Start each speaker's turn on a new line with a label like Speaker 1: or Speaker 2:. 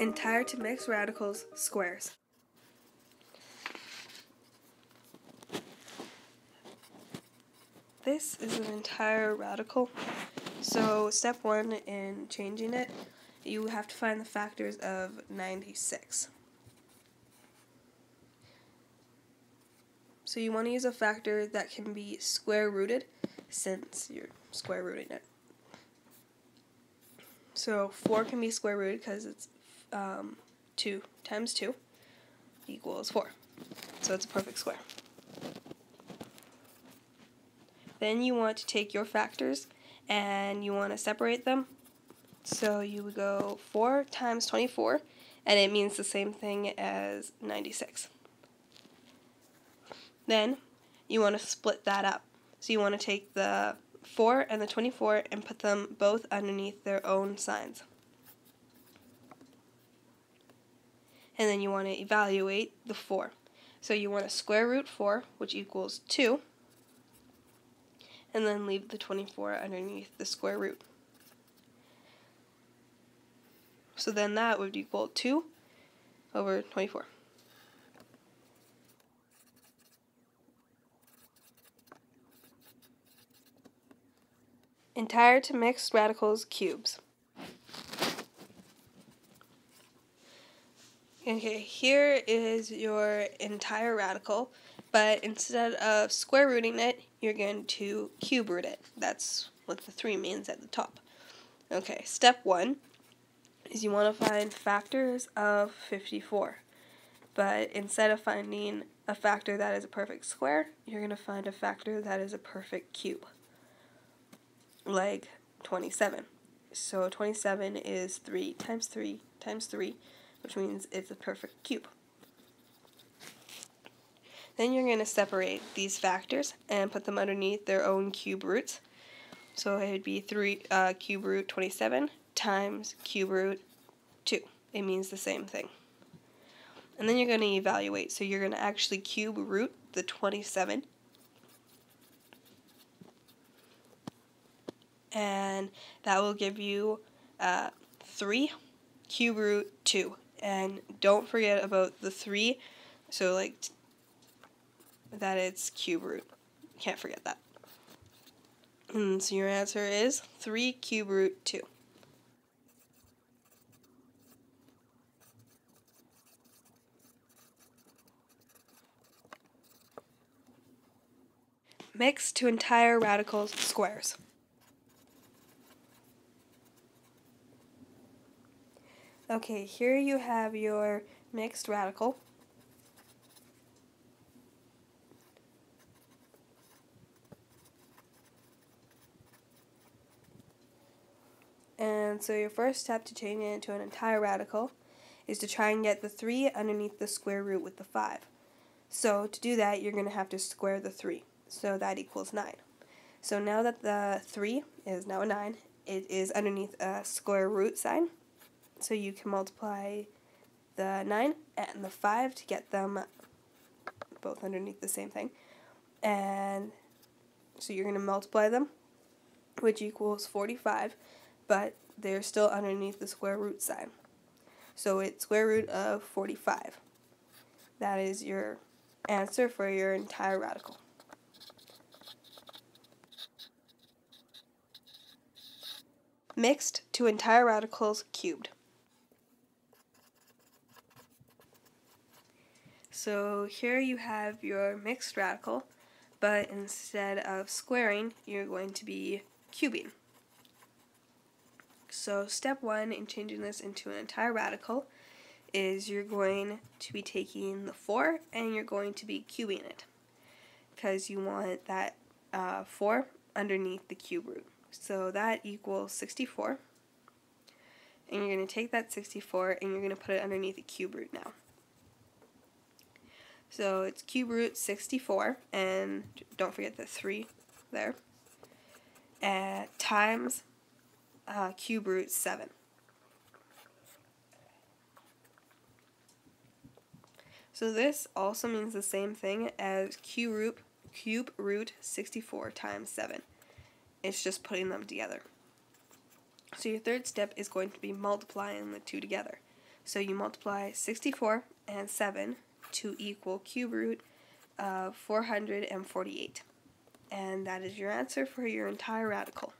Speaker 1: Entire to mixed radicals squares. This is an entire radical. So step 1 in changing it, you have to find the factors of 96. So you want to use a factor that can be square rooted since you're square rooting it. So 4 can be square rooted because it's 2 times 2 equals 4. So it's a perfect square. Then you want to take your factors and you want to separate them. So you would go 4 times 24, and it means the same thing as 96. Then you want to split that up. So you want to take the 4 and the 24 and put them both underneath their own signs. And then you want to evaluate the 4. So you want to square root 4, which equals 2, and then leave the 24 underneath the square root. So then that would equal 2 over 24. Entire to mixed radicals cubes. Okay, here is your entire radical, but instead of square rooting it, you're going to cube root it. That's what the 3 means at the top. Okay, step 1 is you want to find factors of 54. But instead of finding a factor that is a perfect square, you're going to find a factor that is a perfect cube, like 27. So 27 is 3 times 3 times 3, which means it's a perfect cube. Then you're going to separate these factors and put them underneath their own cube roots. So it would be 3 cube root 27 times cube root 2. It means the same thing. And then you're going to evaluate. So you're going to actually cube root the 27. And that will give you 3 cube root 2. And don't forget about the 3, so like that it's cube root. Can't forget that. And so your answer is 3 cube root 2. Mixed to entire radicals squares. Okay, here you have your mixed radical. And so your first step to change it into an entire radical is to try and get the 3 underneath the square root with the 5. So to do that, you're going to have to square the 3. So that equals 9. So now that the 3 is now a 9, it is underneath a square root sign. So you can multiply the 9 and the 5 to get them both underneath the same thing. And so you're going to multiply them, which equals 45, but they're still underneath the square root sign. So it's square root of 45. That is your answer for your entire radical. Mixed to entire radicals cubed. So here you have your mixed radical, but instead of squaring, you're going to be cubing. So step 1 in changing this into an entire radical is you're going to be taking the 4 and you're going to be cubing it, because you want that 4 underneath the cube root. So that equals 64. And you're going to take that 64 and you're going to put it underneath the cube root now. So it's cube root 64, and don't forget the 3 there, times cube root 7. So this also means the same thing as cube root 64 times 7. It's just putting them together. So your third step is going to be multiplying the two together. So you multiply 64 and 7 to equal cube root of 448. And that is your answer for your entire radical.